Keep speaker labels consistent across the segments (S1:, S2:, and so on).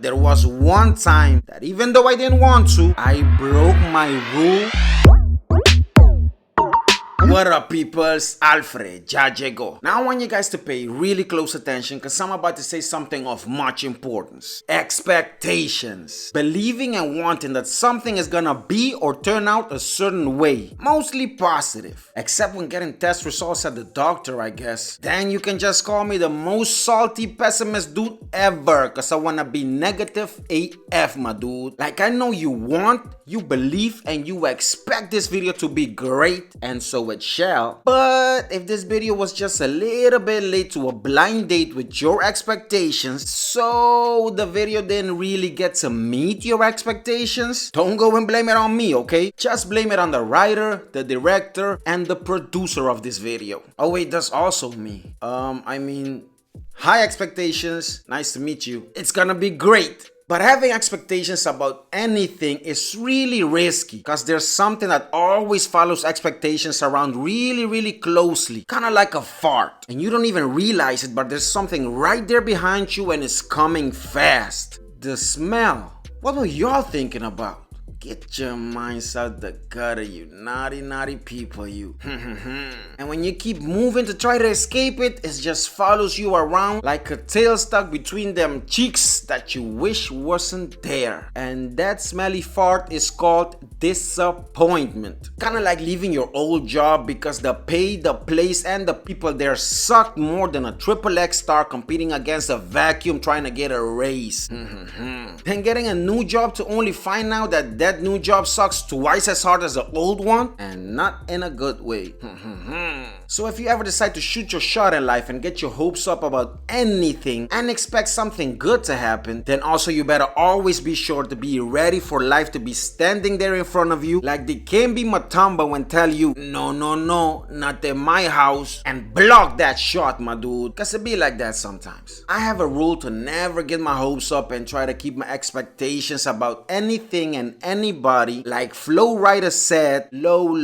S1: There was one time that even though I didn't want to, I broke my rule. What up, peoples? Alfre YAYEGO. Now I want you guys to pay really close attention because I'm about to say something of much importance. Expectations. Believing and wanting that something is gonna be or turn out a certain way. Mostly positive. Except when getting test results at the doctor, I guess. Then you can just call me the most salty pessimist dude ever because I wanna be negative AF, my dude. Like, I know you want, you believe, and you expect this video to be great, and so it shall. But if this video was just a little bit late to a blind date with your expectations, so the video didn't really get to meet your expectations, don't go and blame it on me, okay? Just blame it on the writer, the director, and the producer of this video. Oh wait, that's also me. High expectations, nice to meet you. It's gonna be great. But having expectations about anything is really risky because there's something that always follows expectations around really closely. Kind of like a fart. And you don't even realize it, but there's something right there behind you and it's coming fast. The smell. What were y'all thinking about? Get your minds out the gutter, you naughty people, you. And when you keep moving to try to escape it, it just follows you around like a tail stuck between them cheeks that you wish wasn't there. And that smelly fart is called disappointment. Kinda like leaving your old job because the pay, the place, and the people there suck more than a XXX star competing against a vacuum trying to get a raise. Then getting a new job to only find out that new job sucks twice as hard as the old one, and not in a good way. So if you ever decide to shoot your shot in life and get your hopes up about anything and expect something good to happen, then also you better always be sure to be ready for life to be standing there in front of you like the Kimbi Matamba when tell you, no, not in my house, and block that shot, my dude. Cause it be like that sometimes. I have a rule to never get my hopes up and try to keep my expectations about anything and anybody, like Flow Rider said, low.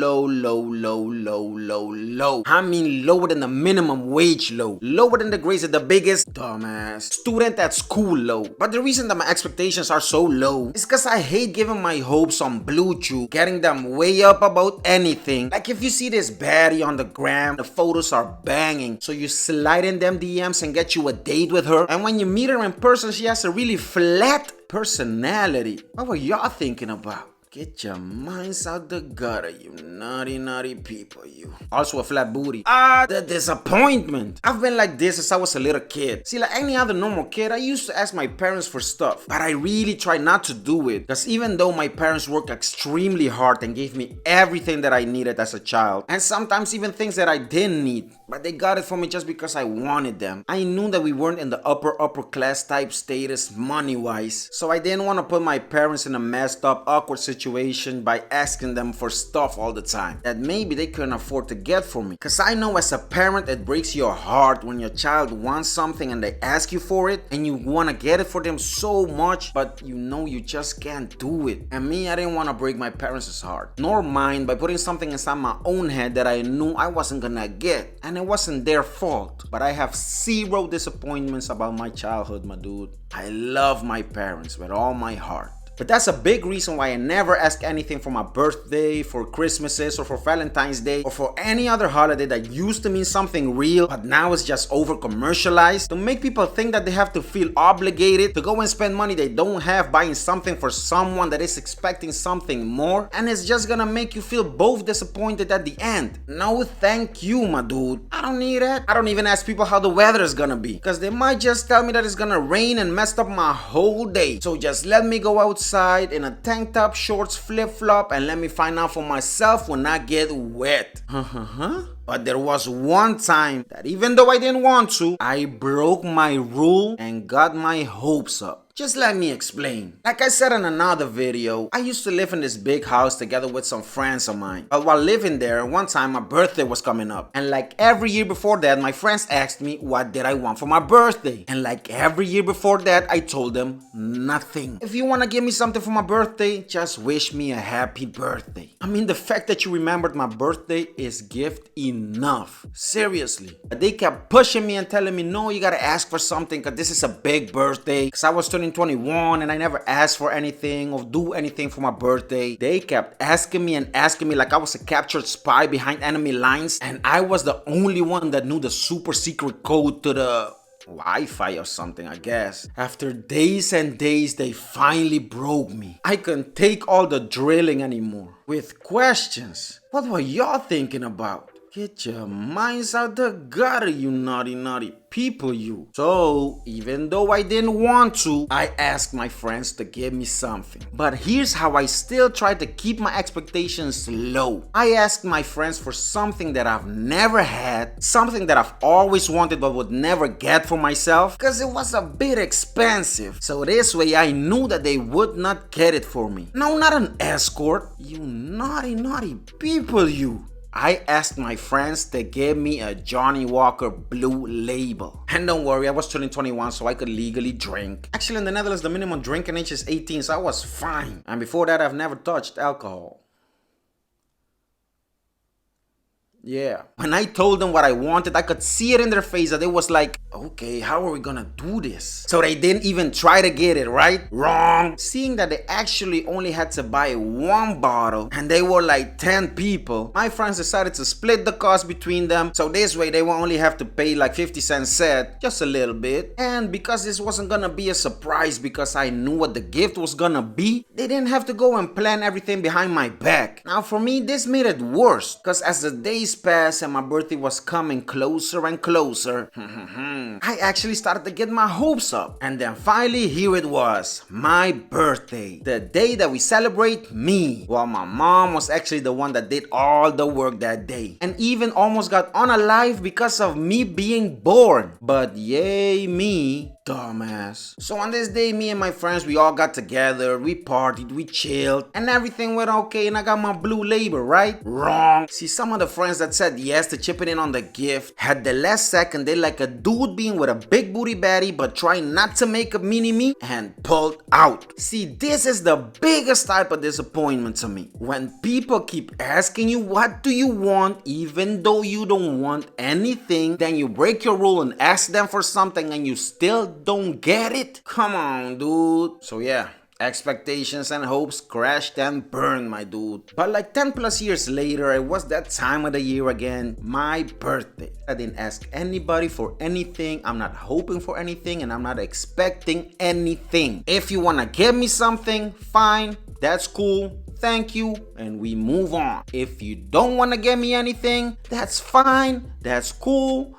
S1: I mean lower than the minimum wage low. Lower than the grades of the biggest dumbass student at school low. But the reason that my expectations are so low is because I hate giving my hopes on Blue Chew, getting them way up about anything. Like if you see this baddie on the gram, the photos are banging, so you slide in them DMs and get you a date with her, and when you meet her in person, she has a really flat personality. What were y'all thinking about? Get your minds out the gutter, you naughty people, you. Also a flat booty. The disappointment. I've been like this since I was a little kid. See, like any other normal kid, I used to ask my parents for stuff, but I really try not to do it. Because even though my parents worked extremely hard and gave me everything that I needed as a child, and sometimes even things that I didn't need, but they got it for me just because I wanted them. I knew that we weren't in the upper class type status money-wise, so I didn't want to put my parents in a messed up, awkward situation by asking them for stuff all the time that maybe they couldn't afford to get for me. Cause I know as a parent it breaks your heart when your child wants something and they ask you for it and you want to get it for them so much, but you know you just can't do it. And me, I didn't want to break my parents' heart, nor mine, by putting something inside my own head that I knew I wasn't gonna get. And it wasn't their fault, but I have zero disappointments about my childhood, my dude. I love my parents with all my heart. But that's a big reason why I never ask anything for my birthday, for Christmases, or for Valentine's Day, or for any other holiday that used to mean something real, but now it's just over commercialized to make people think that they have to feel obligated to go and spend money they don't have buying something for someone that is expecting something more, and it's just gonna make you feel both disappointed at the end. No thank you, my dude. I don't need that. I don't even ask people how the weather is gonna be, because they might just tell me that it's gonna rain and mess up my whole day. So just let me go outside in a tank top, shorts, flip-flop, and let me find out for myself when I get wet. But there was one time that even though I didn't want to, I broke my rule and got my hopes up. Just let me explain. Like I said in another video, I used to live in this big house together with some friends of mine. But while living there, one time my birthday was coming up. And like every year before that, my friends asked me what did I want for my birthday. And like every year before that, I told them nothing. If you want to give me something for my birthday, just wish me a happy birthday. I mean, the fact that you remembered my birthday is gift enough. Seriously. But they kept pushing me and telling me, no, you gotta ask for something because this is a big birthday. Because I was turning turning 21 and I never asked for anything or do anything for my birthday. They kept asking me like I was a captured spy behind enemy lines, and I was the only one that knew the super secret code to the Wi-Fi or something, I guess. After days and days, they finally broke me. I couldn't take all the drilling anymore. With questions. What were y'all thinking about? Get your minds out the gutter, you naughty people, you. So, even though I didn't want to, I asked my friends to give me something. But here's how I still tried to keep my expectations low. I asked my friends for something that I've never had, something that I've always wanted but would never get for myself, because it was a bit expensive. So this way I knew that they would not get it for me. No, not an escort. You naughty people, you. I asked my friends to give me a Johnnie Walker Blue Label. And don't worry, I was turning 21 so I could legally drink. Actually, in the Netherlands, the minimum drinking age is 18, so I was fine. And before that, I've never touched alcohol. Yeah. When I told them what I wanted, I could see it in their face that it was like, okay, how are we gonna do this? So they didn't even try to get it, right? Wrong. Seeing that they actually only had to buy one bottle and they were like 10 people, my friends decided to split the cost between them. So this way they will only have to pay like 50 cents set, just a little bit. And because this wasn't gonna be a surprise because I knew what the gift was gonna be, they didn't have to go and plan everything behind my back. Now for me, this made it worse because as the days passed and my birthday was coming closer and closer, I actually started to get my hopes up. And then finally here it was, my birthday, the day that we celebrate me. While my mom was actually the one that did all the work that day and even almost got unalive because of me being born. But yay me, dumbass. So on this day, me and my friends, we all got together, we partied, we chilled, and everything went okay, and I got my blue label, right? Wrong. See, some of the friends that said yes to chipping in on the gift had the last second they like a dude being with a big booty baddie but trying not to make a mini-me and pulled out. See, this is the biggest type of disappointment to me. When people keep asking you what do you want even though you don't want anything, then you break your rule and ask them for something and you still don't get it? Come on, dude. So yeah, expectations and hopes crashed and burned, my dude. But like 10 plus years later, it was that time of the year again, my birthday. I didn't ask anybody for anything, I'm not hoping for anything, and I'm not expecting anything. If you wanna give me something, fine, that's cool. Thank you, and we move on. If you don't wanna give me anything, that's fine, that's cool.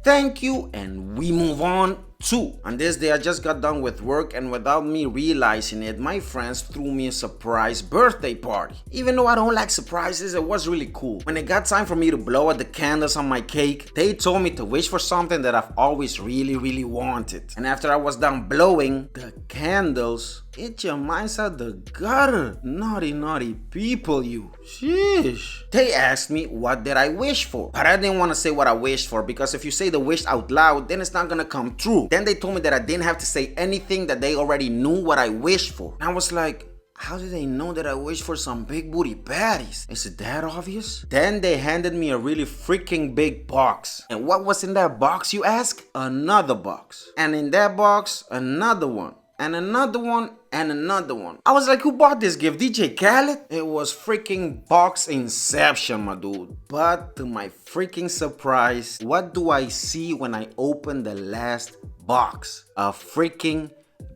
S1: Thank you, and we move on too. On this day, I just got done with work, and without me realizing it, my friends threw me a surprise birthday party. Even though I don't like surprises, it was really cool. When it got time for me to blow out the candles on my cake, they told me to wish for something that I've always really wanted. And after I was done blowing the candles, get your minds out the gutter, naughty people, you. Sheesh. They asked me what did I wish for, but I didn't want to say what I wished for because if you say the wish out loud, then it's not gonna come true. Then they told me that I didn't have to say anything, that they already knew what I wished for. And I was like, how did they know that I wished for some big booty baddies? Is it that obvious? Then they handed me a really freaking big box. And what was in that box, you ask? Another box. And in that box, another one. And another one, and another one. I was like, who bought this gift? DJ Khaled? It was freaking box inception, my dude. But to my freaking surprise, what do I see when I open the last box? A freaking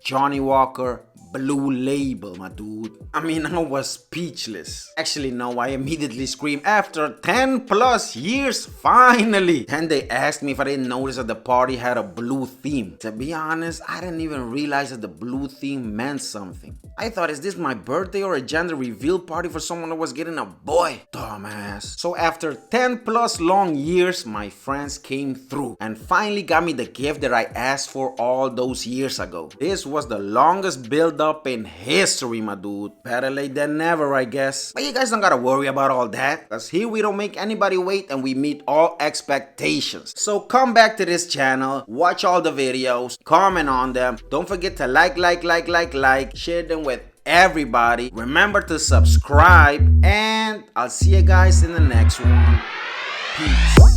S1: Johnnie Walker Blue Label, my dude. I mean, I was speechless. Actually, no, I immediately screamed after 10 plus years, finally. Then they asked me if I didn't notice that the party had a blue theme. To be honest, I didn't even realize that the blue theme meant something. I thought, is this my birthday or a gender reveal party for someone that was getting a boy? Dumbass. So after 10 plus long years, my friends came through and finally got me the gift that I asked for all those years ago. This was the longest build up in history, my dude. Better late than never, I guess. But you guys don't gotta worry about all that, cause here we don't make anybody wait and we meet all expectations. So come back to this channel, watch all the videos, comment on them. Don't forget to like, share them with everybody. Remember to subscribe, and I'll see you guys in the next one. Peace.